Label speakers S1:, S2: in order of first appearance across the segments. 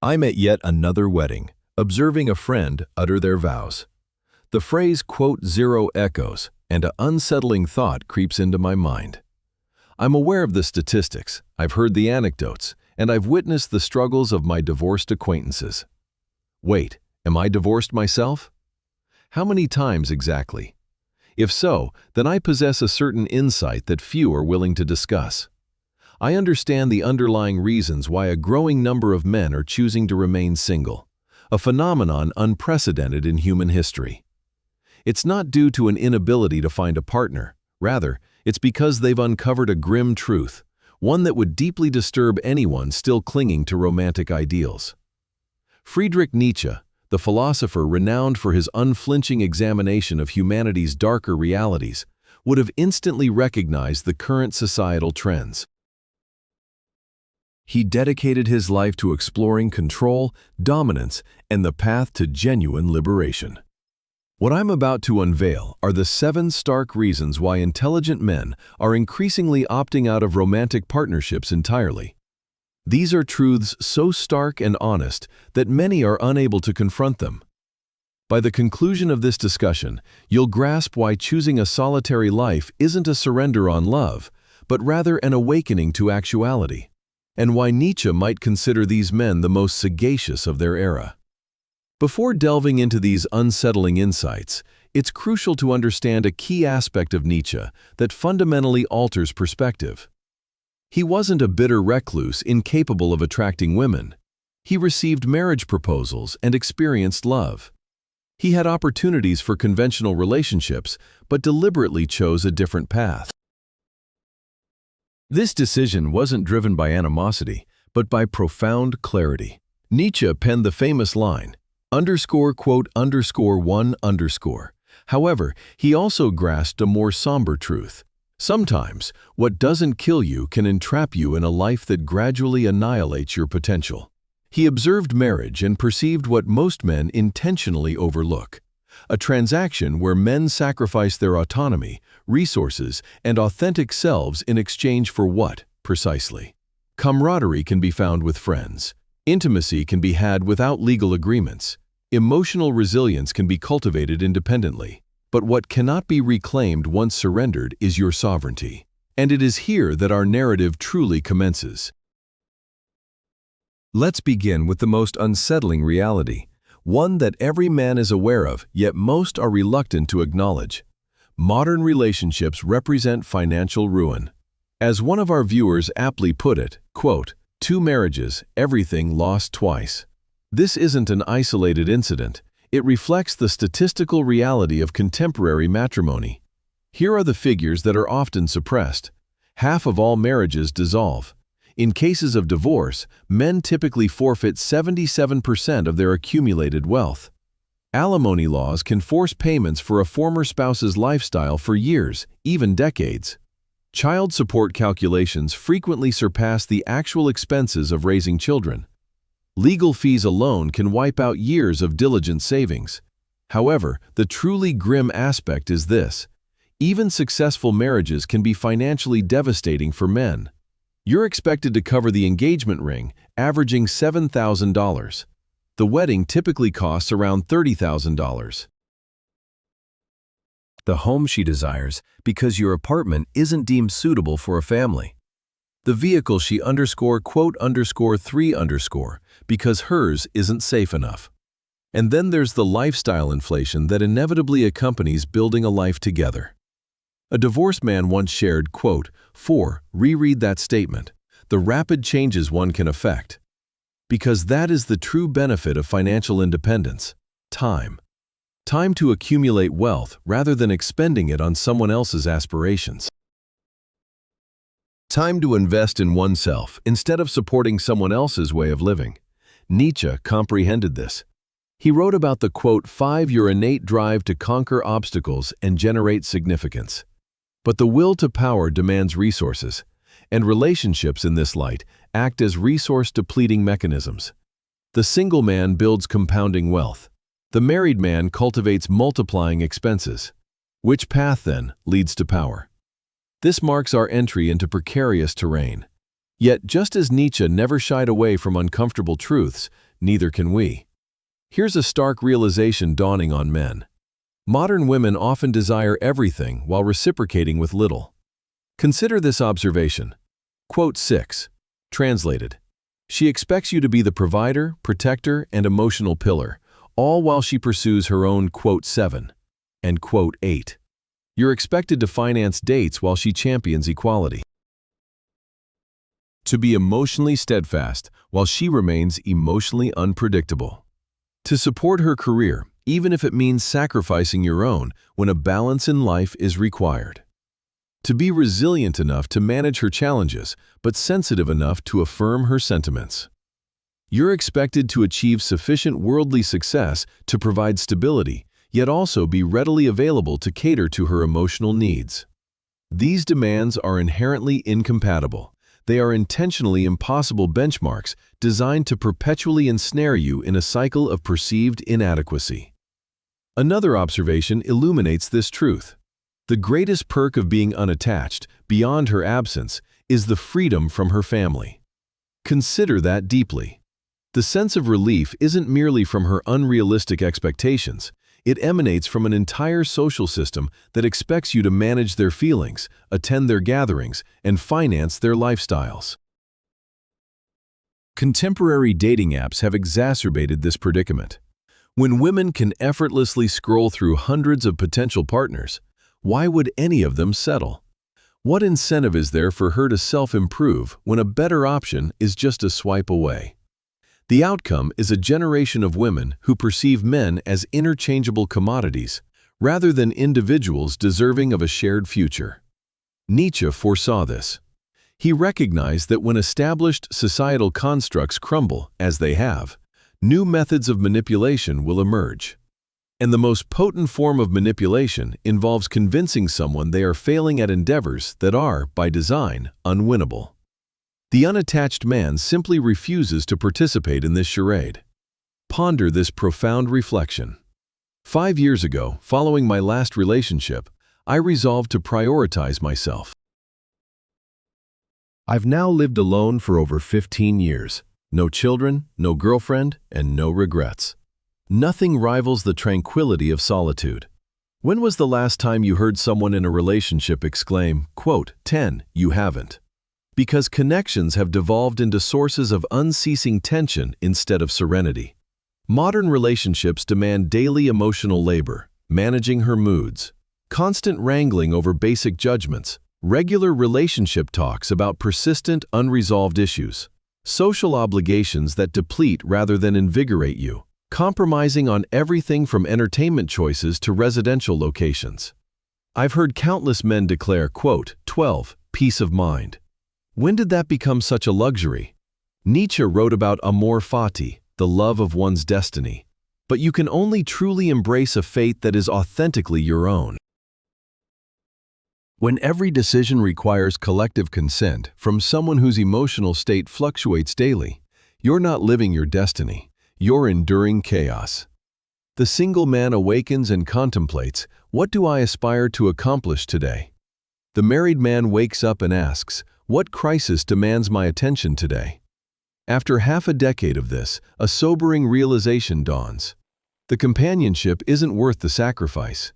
S1: I'm at yet another wedding, observing a friend utter their vows. The phrase "zero" echoes, and an unsettling thought creeps into my mind. I'm aware of the statistics, I've heard the anecdotes, and I've witnessed the struggles of my divorced acquaintances. Wait, am I divorced myself? How many times exactly? If so, then I possess a certain insight that few are willing to discuss. I understand the underlying reasons why a growing number of men are choosing to remain single, a phenomenon unprecedented in human history. It's not due to an inability to find a partner. Rather, it's because they've uncovered a grim truth, one that would deeply disturb anyone still clinging to romantic ideals. Friedrich Nietzsche, the philosopher renowned for his unflinching examination of humanity's darker realities, would have instantly recognized the current societal trends. He dedicated his life to exploring control, dominance, and the path to genuine liberation. What I'm about to unveil are the 7 stark reasons why intelligent men are increasingly opting out of romantic partnerships entirely. These are truths so stark and honest that many are unable to confront them. By the conclusion of this discussion, you'll grasp why choosing a solitary life isn't a surrender on love, but rather an awakening to actuality, and why Nietzsche might consider these men the most sagacious of their era. Before delving into these unsettling insights, it's crucial to understand a key aspect of Nietzsche that fundamentally alters perspective. He wasn't a bitter recluse incapable of attracting women. He received marriage proposals and experienced love. He had opportunities for conventional relationships, but deliberately chose a different path. This decision wasn't driven by animosity, but by profound clarity. Nietzsche penned the famous line, _"1_". However, he also grasped a more somber truth. Sometimes, what doesn't kill you can entrap you in a life that gradually annihilates your potential. He observed marriage and perceived what most men intentionally overlook: a transaction where men sacrifice their autonomy, resources, and authentic selves in exchange for what, precisely? Camaraderie can be found with friends. Intimacy can be had without legal agreements. Emotional resilience can be cultivated independently. But what cannot be reclaimed once surrendered is your sovereignty. And it is here that our narrative truly commences. Let's begin with the most unsettling reality, one that every man is aware of, yet most are reluctant to acknowledge. Modern relationships represent financial ruin. As one of our viewers aptly put it, quote, "2 marriages, everything lost twice." This isn't an isolated incident. It reflects the statistical reality of contemporary matrimony. Here are the figures that are often suppressed. Half of all marriages dissolve. In cases of divorce, men typically forfeit 77% of their accumulated wealth. Alimony laws can force payments for a former spouse's lifestyle for years, even decades. Child support calculations frequently surpass the actual expenses of raising children. Legal fees alone can wipe out years of diligent savings. However, the truly grim aspect is this: even successful marriages can be financially devastating for men. You're expected to cover the engagement ring, averaging $7,000. The wedding typically costs around $30,000. The home she desires because your apartment isn't deemed suitable for a family. The vehicle she _3_ because hers isn't safe enough. And then there's the lifestyle inflation that inevitably accompanies building a life together. A divorced man once shared, quote, reread that statement, the rapid changes one can affect. Because that is the true benefit of financial independence: time. Time to accumulate wealth rather than expending it on someone else's aspirations. Time to invest in oneself instead of supporting someone else's way of living. Nietzsche comprehended this. He wrote about the, quote, 5 your innate drive to conquer obstacles and generate significance. But the will to power demands resources, and relationships in this light act as resource-depleting mechanisms. The single man builds compounding wealth. The married man cultivates multiplying expenses. Which path, then, leads to power? This marks our entry into precarious terrain. Yet, just as Nietzsche never shied away from uncomfortable truths, neither can we. Here's a stark realization dawning on men. Modern women often desire everything while reciprocating with little. Consider this observation. Quote 6. Translated. She expects you to be the provider, protector, and emotional pillar, all while she pursues her own quote 7 and quote 8. You're expected to finance dates while she champions equality. To be emotionally steadfast while she remains emotionally unpredictable. To support her career, even if it means sacrificing your own when a balance in life is required. To be resilient enough to manage her challenges, but sensitive enough to affirm her sentiments. You're expected to achieve sufficient worldly success to provide stability, yet also be readily available to cater to her emotional needs. These demands are inherently incompatible. They are intentionally impossible benchmarks designed to perpetually ensnare you in a cycle of perceived inadequacy. Another observation illuminates this truth. The greatest perk of being unattached, beyond her absence, is the freedom from her family. Consider that deeply. The sense of relief isn't merely from her unrealistic expectations. It emanates from an entire social system that expects you to manage their feelings, attend their gatherings, and finance their lifestyles. Contemporary dating apps have exacerbated this predicament. When women can effortlessly scroll through hundreds of potential partners, why would any of them settle? What incentive is there for her to self-improve when a better option is just a swipe away? The outcome is a generation of women who perceive men as interchangeable commodities, rather than individuals deserving of a shared future. Nietzsche foresaw this. He recognized that when established societal constructs crumble, as they have, new methods of manipulation will emerge. And the most potent form of manipulation involves convincing someone they are failing at endeavors that are, by design, unwinnable. The unattached man simply refuses to participate in this charade. Ponder this profound reflection. 5 years ago, following my last relationship, I resolved to prioritize myself. I've now lived alone for over 15 years. No children, no girlfriend, and no regrets. Nothing rivals the tranquility of solitude. When was the last time you heard someone in a relationship exclaim, quote, 10, you haven't? Because connections have devolved into sources of unceasing tension instead of serenity. Modern relationships demand daily emotional labor, managing her moods, constant wrangling over basic judgments, regular relationship talks about persistent, unresolved issues, social obligations that deplete rather than invigorate you, compromising on everything from entertainment choices to residential locations. I've heard countless men declare, quote, 12, peace of mind. When did that become such a luxury? Nietzsche wrote about amor fati, the love of one's destiny. But you can only truly embrace a fate that is authentically your own. When every decision requires collective consent from someone whose emotional state fluctuates daily, you're not living your destiny, you're enduring chaos. The single man awakens and contemplates, what do I aspire to accomplish today? The married man wakes up and asks, what crisis demands my attention today? After half a decade of this, a sobering realization dawns. The companionship isn't worth the sacrifice.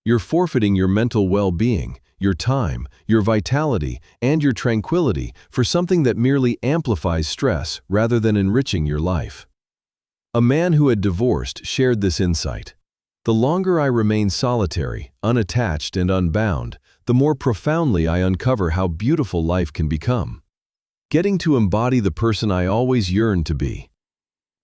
S1: You're forfeiting your mental well-being, your time, your vitality, and your tranquility for something that merely amplifies stress rather than enriching your life. A man who had divorced shared this insight. The longer I remain solitary, unattached, and unbound, the more profoundly I uncover how beautiful life can become. Getting to embody the person I always yearned to be.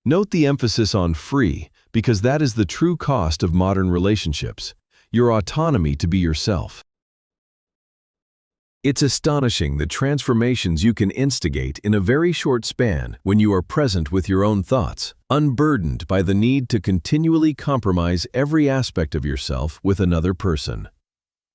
S1: Note the emphasis on free, because that is the true cost of modern relationships, your autonomy to be yourself. It's astonishing the transformations you can instigate in a very short span when you are present with your own thoughts, unburdened by the need to continually compromise every aspect of yourself with another person.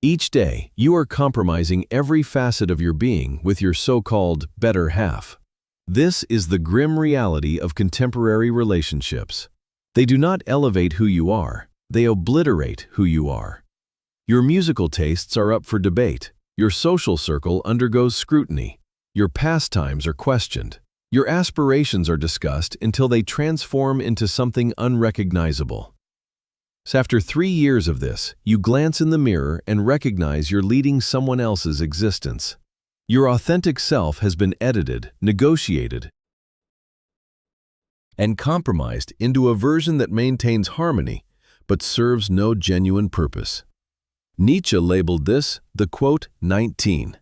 S1: Each day, you are compromising every facet of your being with your so-called better half. This is the grim reality of contemporary relationships. They do not elevate who you are, they obliterate who you are. Your musical tastes are up for debate, your social circle undergoes scrutiny, your pastimes are questioned. Your aspirations are discussed until they transform into something unrecognizable. So after 3 years of this, you glance in the mirror and recognize you're leading someone else's existence. Your authentic self has been edited, negotiated, and compromised into a version that maintains harmony but serves no genuine purpose. Nietzsche labeled this the quote 19.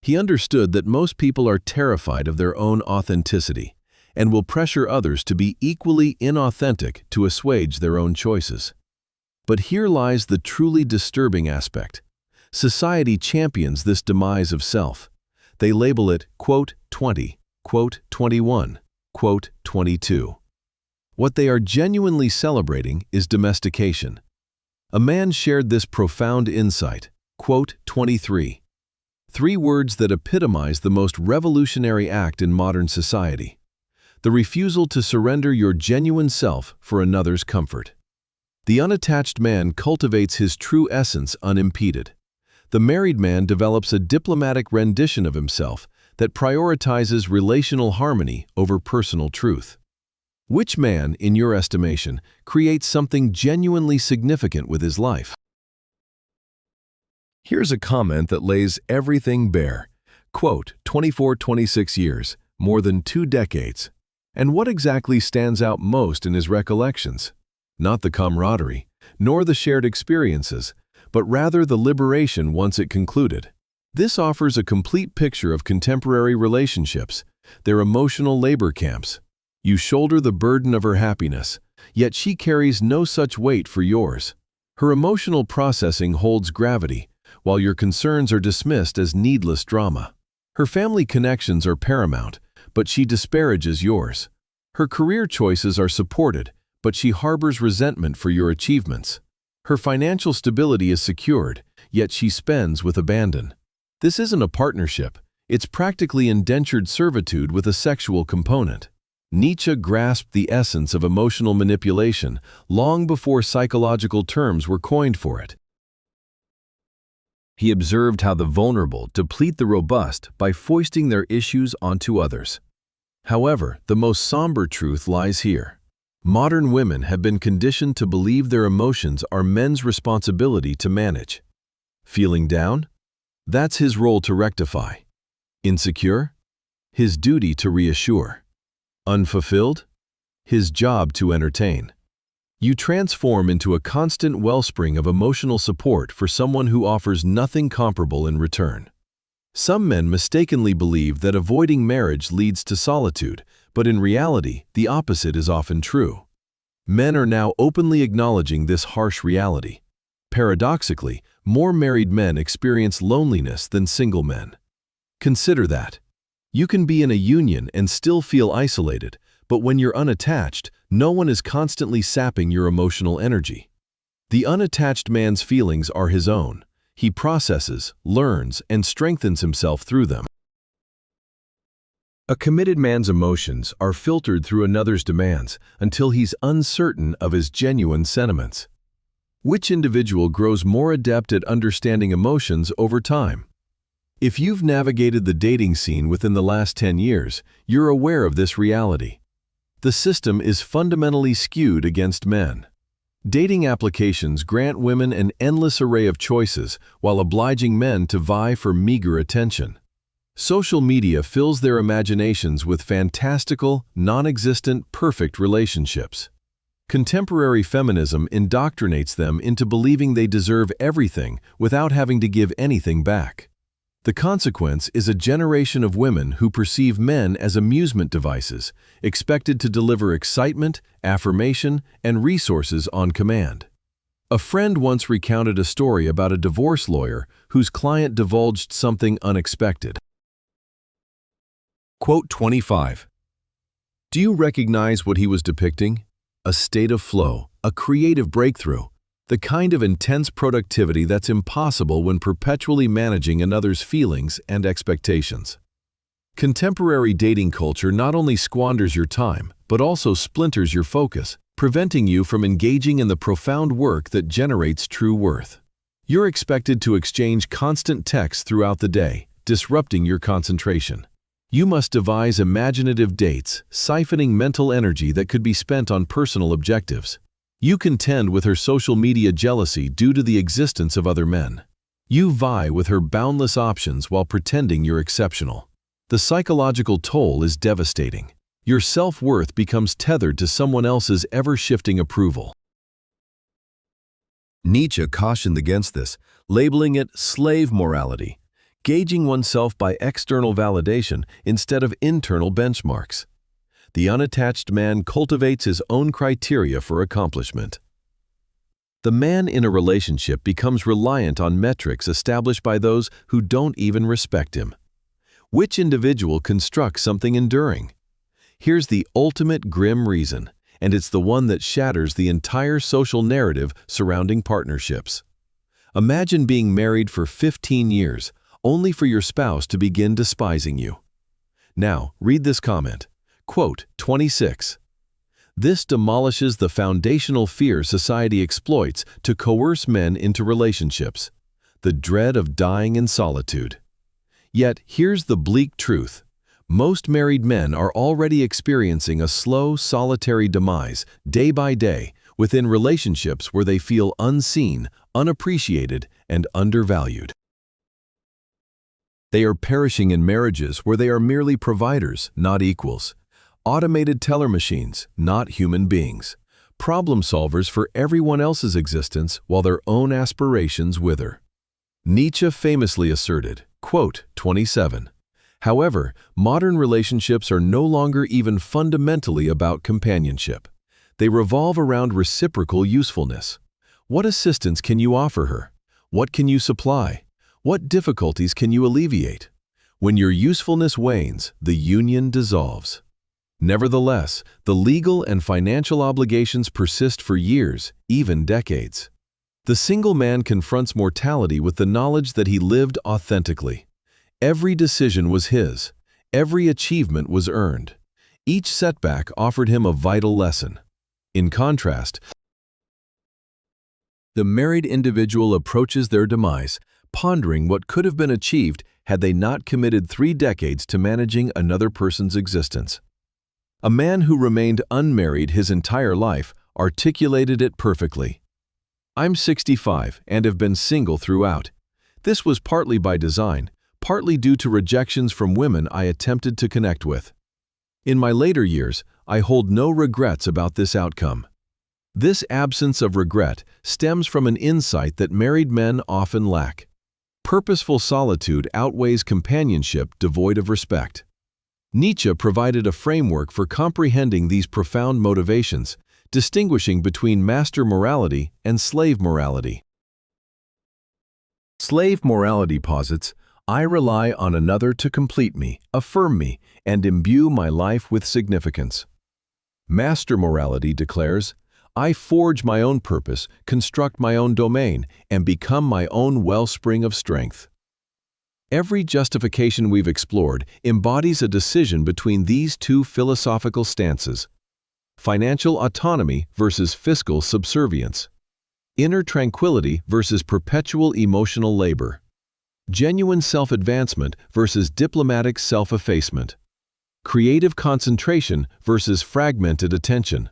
S1: He understood that most people are terrified of their own authenticity and will pressure others to be equally inauthentic to assuage their own choices. But here lies the truly disturbing aspect. Society champions this demise of self. They label it quote 20, quote 21, quote 22. What they are genuinely celebrating is domestication. A man shared this profound insight, quote 23. 3 words that epitomize the most revolutionary act in modern society: the refusal to surrender your genuine self for another's comfort. The unattached man cultivates his true essence unimpeded. The married man develops a diplomatic rendition of himself that prioritizes relational harmony over personal truth. Which man, in your estimation, creates something genuinely significant with his life? Here's a comment that lays everything bare. Quote, 26 years, more than 2 decades. And what exactly stands out most in his recollections? Not the camaraderie, nor the shared experiences, but rather the liberation once it concluded. This offers a complete picture of contemporary relationships, their emotional labor camps. You shoulder the burden of her happiness, yet she carries no such weight for yours. Her emotional processing holds gravity, while your concerns are dismissed as needless drama. Her family connections are paramount, but she disparages yours. Her career choices are supported, but she harbors resentment for your achievements. Her financial stability is secured, yet she spends with abandon. This isn't a partnership, it's practically indentured servitude with a sexual component. Nietzsche grasped the essence of emotional manipulation long before psychological terms were coined for it. He observed how the vulnerable deplete the robust by foisting their issues onto others. However, the most somber truth lies here. Modern women have been conditioned to believe their emotions are men's responsibility to manage. Feeling down? That's his role to rectify. Insecure? His duty to reassure. Unfulfilled? His job to entertain. You transform into a constant wellspring of emotional support for someone who offers nothing comparable in return. Some men mistakenly believe that avoiding marriage leads to solitude, but in reality, the opposite is often true. Men are now openly acknowledging this harsh reality. Paradoxically, more married men experience loneliness than single men. Consider that. You can be in a union and still feel isolated, but when you're unattached, no one is constantly sapping your emotional energy. The unattached man's feelings are his own. He processes, learns, and strengthens himself through them. A committed man's emotions are filtered through another's demands until he's uncertain of his genuine sentiments. Which individual grows more adept at understanding emotions over time? If you've navigated the dating scene within the last 10 years, you're aware of this reality. The system is fundamentally skewed against men. Dating applications grant women an endless array of choices while obliging men to vie for meager attention. Social media fills their imaginations with fantastical, non-existent, perfect relationships. Contemporary feminism indoctrinates them into believing they deserve everything without having to give anything back. The consequence is a generation of women who perceive men as amusement devices, expected to deliver excitement, affirmation, and resources on command. A friend once recounted a story about a divorce lawyer whose client divulged something unexpected. Quote 25. Do you recognize what he was depicting? A state of flow, a creative breakthrough, the kind of intense productivity that's impossible when perpetually managing another's feelings and expectations. Contemporary dating culture not only squanders your time, but also splinters your focus, preventing you from engaging in the profound work that generates true worth. You're expected to exchange constant texts throughout the day, disrupting your concentration. You must devise imaginative dates, siphoning mental energy that could be spent on personal objectives. You contend with her social media jealousy due to the existence of other men. You vie with her boundless options while pretending you're exceptional. The psychological toll is devastating. Your self-worth becomes tethered to someone else's ever-shifting approval. Nietzsche cautioned against this, labeling it slave morality, gauging oneself by external validation instead of internal benchmarks. The unattached man cultivates his own criteria for accomplishment. The man in a relationship becomes reliant on metrics established by those who don't even respect him. Which individual constructs something enduring? Here's the ultimate grim reason, and it's the one that shatters the entire social narrative surrounding partnerships. Imagine being married for 15 years, only for your spouse to begin despising you. Now, read this comment. Quote 26. This demolishes the foundational fear society exploits to coerce men into relationships, the dread of dying in solitude. Yet, here's the bleak truth. Most married men are already experiencing a slow, solitary demise, day by day, within relationships where they feel unseen, unappreciated, and undervalued. They are perishing in marriages where they are merely providers, not equals. Automated teller machines, not human beings. Problem solvers for everyone else's existence while their own aspirations wither. Nietzsche famously asserted, quote 27, however, modern relationships are no longer even fundamentally about companionship. They revolve around reciprocal usefulness. What assistance can you offer her? What can you supply? What difficulties can you alleviate? When your usefulness wanes, the union dissolves. Nevertheless, the legal and financial obligations persist for years, even decades. The single man confronts mortality with the knowledge that he lived authentically. Every decision was his. Every achievement was earned. Each setback offered him a vital lesson. In contrast, the married individual approaches their demise, pondering what could have been achieved had they not committed 3 decades to managing another person's existence. A man who remained unmarried his entire life articulated it perfectly. I'm 65 and have been single throughout. This was partly by design, partly due to rejections from women I attempted to connect with. In my later years, I hold no regrets about this outcome. This absence of regret stems from an insight that married men often lack. Purposeful solitude outweighs companionship devoid of respect. Nietzsche provided a framework for comprehending these profound motivations, distinguishing between master morality and slave morality. Slave morality posits, I rely on another to complete me, affirm me, and imbue my life with significance. Master morality declares, I forge my own purpose, construct my own domain, and become my own wellspring of strength. Every justification we've explored embodies a decision between these two philosophical stances: financial autonomy versus fiscal subservience, inner tranquility versus perpetual emotional labor, genuine self-advancement versus diplomatic self-effacement, creative concentration versus fragmented attention,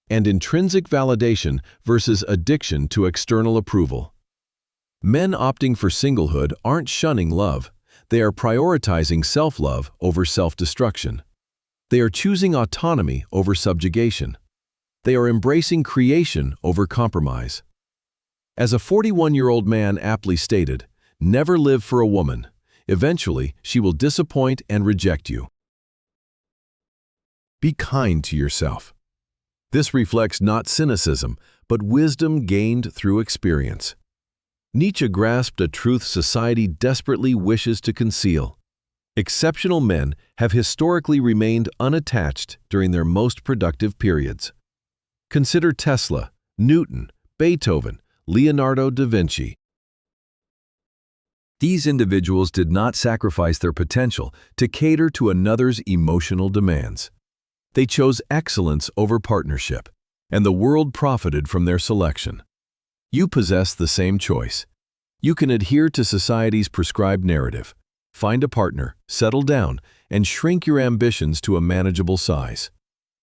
S1: and intrinsic validation versus addiction to external approval. Men opting for singlehood aren't shunning love. They are prioritizing self-love over self-destruction. They are choosing autonomy over subjugation. They are embracing creation over compromise. As a 41-year-old man aptly stated, never live for a woman. Eventually, she will disappoint and reject you. Be kind to yourself. This reflects not cynicism, but wisdom gained through experience. Nietzsche grasped a truth society desperately wishes to conceal. Exceptional men have historically remained unattached during their most productive periods. Consider Tesla, Newton, Beethoven, Leonardo da Vinci. These individuals did not sacrifice their potential to cater to another's emotional demands. They chose excellence over partnership, and the world profited from their selection. You possess the same choice. You can adhere to society's prescribed narrative, find a partner, settle down, and shrink your ambitions to a manageable size.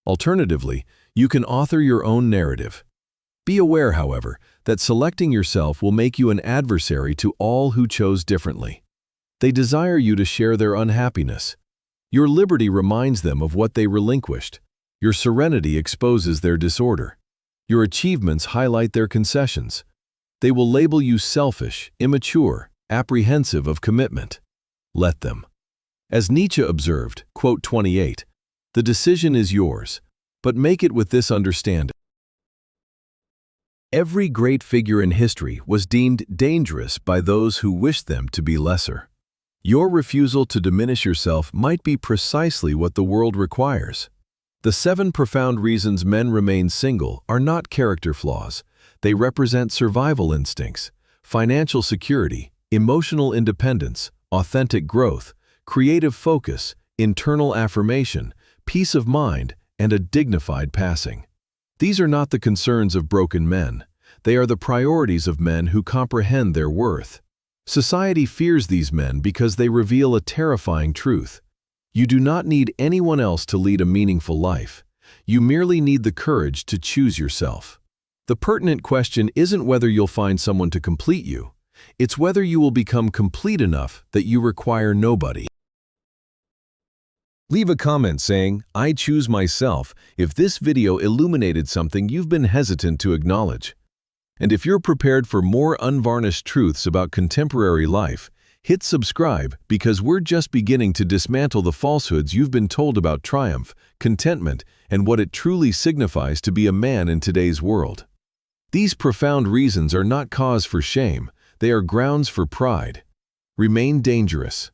S1: Alternatively, you can author your own narrative. Be aware, however, that selecting yourself will make you an adversary to all who chose differently. They desire you to share their unhappiness. Your liberty reminds them of what they relinquished. Your serenity exposes their disorder. Your achievements highlight their concessions. They will label you selfish, immature, apprehensive of commitment. Let them. As Nietzsche observed, quote 28, "The decision is yours, but make it with this understanding." Every great figure in history was deemed dangerous by those who wished them to be lesser. Your refusal to diminish yourself might be precisely what the world requires. The 7 profound reasons men remain single are not character flaws. They represent survival instincts, financial security, emotional independence, authentic growth, creative focus, internal affirmation, peace of mind, and a dignified passing. These are not the concerns of broken men. They are the priorities of men who comprehend their worth. Society fears these men because they reveal a terrifying truth. You do not need anyone else to lead a meaningful life. You merely need the courage to choose yourself. The pertinent question isn't whether you'll find someone to complete you. It's whether you will become complete enough that you require nobody. Leave a comment saying, "I choose myself," if this video illuminated something you've been hesitant to acknowledge. And if you're prepared for more unvarnished truths about contemporary life, hit subscribe because we're just beginning to dismantle the falsehoods you've been told about triumph, contentment, and what it truly signifies to be a man in today's world. These profound reasons are not cause for shame, they are grounds for pride. Remain dangerous.